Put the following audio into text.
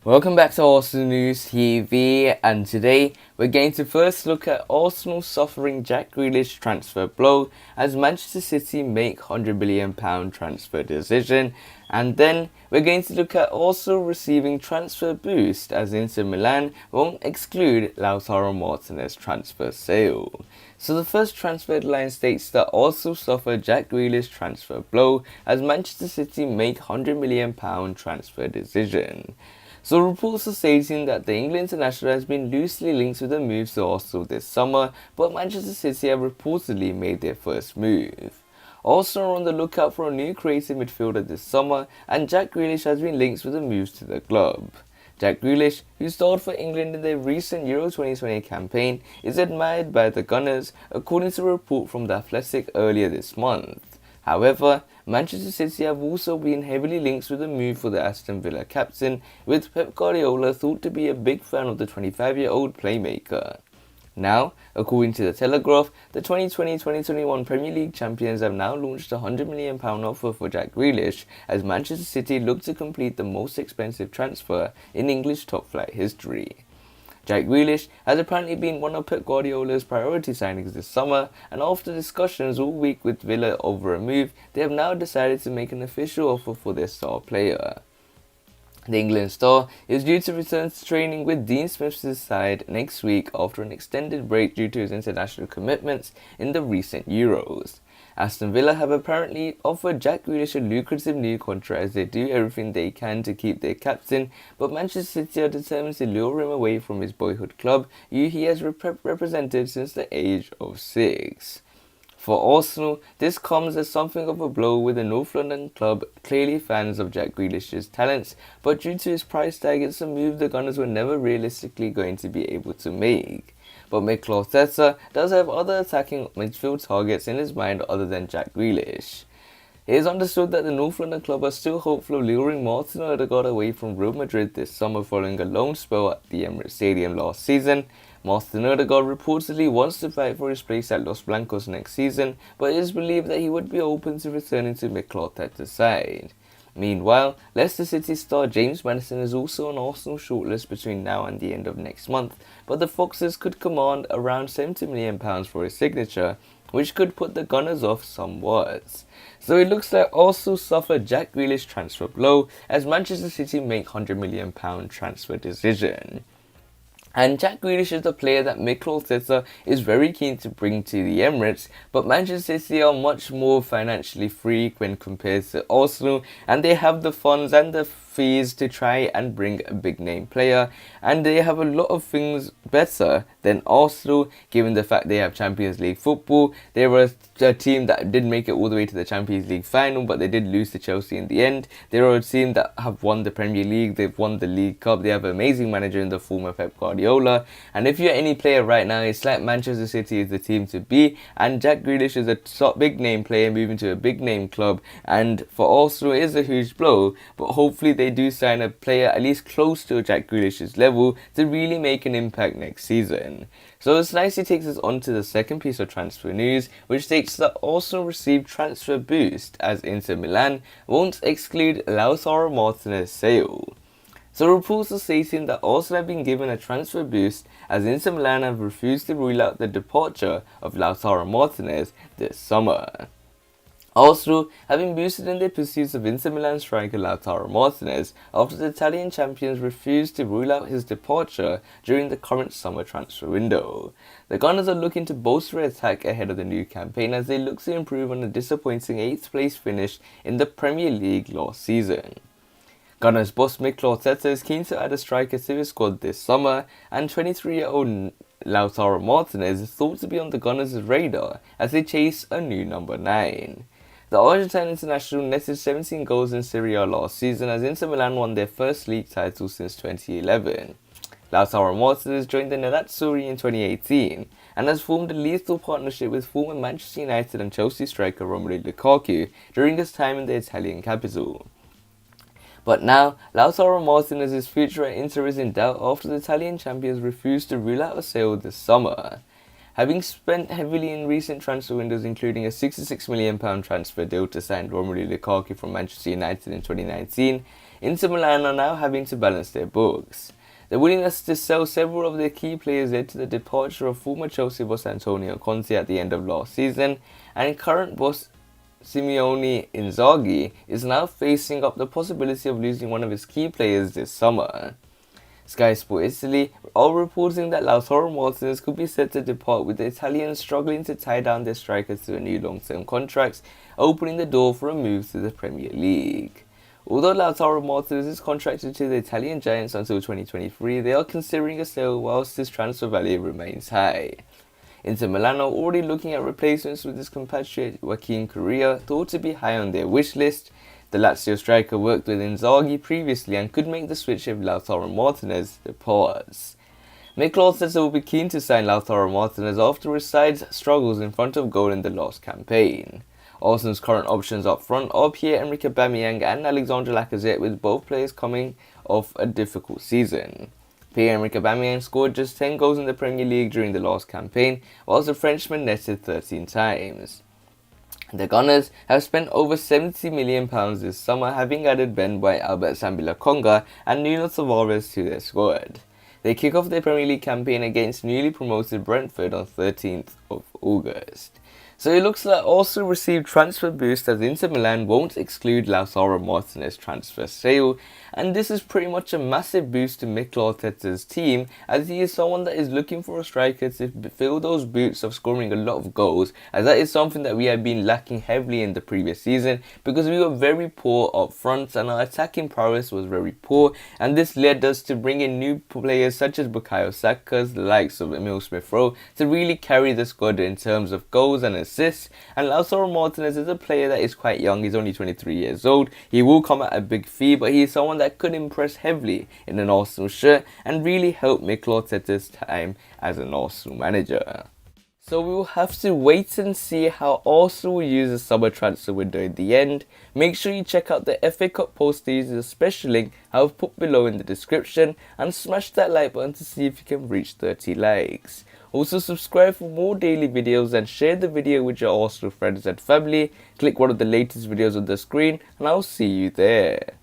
Welcome back to Arsenal News TV, and today we're going to first look at Arsenal suffering Jack Grealish transfer blow as Manchester City make £100 million transfer decision, and then we're going to look at Arsenal receiving transfer boost as Inter Milan won't exclude Lautaro Martinez transfer sale. So the first transfer headline states that Arsenal suffer Jack Grealish transfer blow as Manchester City make £100 million transfer decision. So reports are stating that the England international has been loosely linked with the moves to Arsenal this summer, but Manchester City have reportedly made their first move. Arsenal are on the lookout for a new creative midfielder this summer, and Jack Grealish has been linked with the moves to the club. Jack Grealish, who starred for England in their recent Euro 2020 campaign, is admired by the Gunners, according to a report from The Athletic earlier this month. However, Manchester City have also been heavily linked with the move for the Aston Villa captain, with Pep Guardiola thought to be a big fan of the 25-year-old playmaker. Now, according to The Telegraph, the 2020-2021 Premier League champions have now launched a £100 million offer for Jack Grealish, as Manchester City look to complete the most expensive transfer in English top-flight history. Jack Grealish has apparently been one of Pep Guardiola's priority signings this summer, and after discussions all week with Villa over a move, they have now decided to make an official offer for their star player. The England star is due to return to training with Dean Smith's side next week after an extended break due to his international commitments in the recent Euros. Aston Villa have apparently offered Jack Grealish a lucrative new contract as they do everything they can to keep their captain, but Manchester City are determined to lure him away from his boyhood club, who he has represented since the age of 6. For Arsenal, this comes as something of a blow, with the North London club clearly fans of Jack Grealish's talents, but due to his price tag, it's a move the Gunners were never realistically going to be able to make. But Mikel Arteta does have other attacking midfield targets in his mind other than Jack Grealish. It is understood that the North London club are still hopeful of luring Martin Odegaard away from Real Madrid this summer following a loan spell at the Emirates Stadium last season. Martin Odegaard reportedly wants to fight for his place at Los Blancos next season, but it is believed that he would be open to returning to Mikel Arteta's side. Meanwhile, Leicester City star James Maddison is also on Arsenal's shortlist between now and the end of next month, but the Foxes could command around £70 million for his signature, which could put the Gunners off somewhat. So it looks like Arsenal suffer Jack Grealish transfer blow as Manchester City make £100 million transfer decision. And Jack Grealish is the player that Mikel Arteta is very keen to bring to the Emirates, but Manchester City are much more financially free when compared to Arsenal, and they have the funds and the fees to try and bring a big name player, and they have a lot of things better than Arsenal, given the fact they have Champions League football. They were a team that did make it all the way to the Champions League final, but they did lose to Chelsea in the end. They are a team that have won the Premier League, they've won the League Cup, they have an amazing manager in the form of Pep Guardiola, and if you're any player right now, it's like Manchester City is the team to be, and Jack Grealish is a top big name player moving to a big name club, and for Arsenal it is a huge blow, but hopefully they do sign a player at least close to Jack Grealish's level to really make an impact next season. So this nicely takes us on to the second piece of transfer news, which states that Arsenal received transfer boost as Inter Milan won't exclude Lautaro Martinez sale. So reports are stating that Arsenal have been given a transfer boost as Inter Milan have refused to rule out the departure of Lautaro Martinez this summer. Arsenal have been boosted in their pursuits of Inter Milan striker Lautaro Martinez after the Italian champions refused to rule out his departure during the current summer transfer window. The Gunners are looking to bolster attack ahead of the new campaign as they look to improve on a disappointing 8th place finish in the Premier League last season. Gunners boss Mikel Arteta is keen to add a striker to his squad this summer, and 23-year-old Lautaro Martinez is thought to be on the Gunners' radar as they chase a new number 9. The Argentine international netted 17 goals in Serie A last season as Inter Milan won their first league title since 2011. Lautaro Martinez joined the Nerazzurri in 2018 and has formed a lethal partnership with former Manchester United and Chelsea striker Romelu Lukaku during his time in the Italian capital. But now, Lautaro Martinez's future at Inter is in doubt after the Italian champions refused to rule out a sale this summer. Having spent heavily in recent transfer windows, including a £66 million transfer deal to sign Romelu Lukaku from Manchester United in 2019, Inter Milan are now having to balance their books. The willingness to sell several of their key players led to the departure of former Chelsea boss Antonio Conte at the end of last season, and current boss Simeone Inzaghi is now facing up the possibility of losing one of his key players this summer. Sky Sport Italy are reporting that Lautaro Martinez could be set to depart, with the Italians struggling to tie down their strikers to a new long-term contracts, opening the door for a move to the Premier League. Although Lautaro Martinez is contracted to the Italian Giants until 2023, they are considering a sale whilst his transfer value remains high. Inter Milan are already looking at replacements with his compatriot Joaquin Correa, thought to be high on their wish list. The Lazio striker worked with Inzaghi previously and could make the switch if Lautaro Martinez departs. Mikel Arteta will be keen to sign Lautaro Martinez after his side's struggles in front of goal in the last campaign. Arsenal's current options up front are Pierre-Emerick Aubameyang and Alexandre Lacazette, with both players coming off a difficult season. Pierre-Emerick Aubameyang scored just 10 goals in the Premier League during the last campaign, whilst the Frenchman netted 13 times. The Gunners have spent over £70 million this summer, having added Ben White, Albert Sambi-Lokonga and Nuno Tavares to their squad. They kick off their Premier League campaign against newly promoted Brentford on 13th of August. So it looks like Arsenal received transfer boost, as Inter Milan won't exclude Lautaro Martinez transfer sale, and this is pretty much a massive boost to Mikel Arteta's team, as he is someone that is looking for a striker to fill those boots of scoring a lot of goals, as that is something that we have been lacking heavily in the previous season, because we were very poor up front and our attacking prowess was very poor, and this led us to bring in new players such as Bukayo Saka, the likes of Emil Smith-Rowe, to really carry the squad in terms of goals and assists. And Lautaro Martinez is a player that is quite young. He's only 23 years old. He will come at a big fee, but he is someone that could impress heavily in an Arsenal shirt and really help Mikel Arteta's time as an Arsenal manager. So we will have to wait and see how Arsenal will use the summer transfer window in the end. Make sure you check out the FA Cup posters, the special link I've put below in the description, and smash that like button to see if you can reach 30 likes. Also subscribe for more daily videos and share the video with your Arsenal friends and family. Click one of the latest videos on the screen and I'll see you there.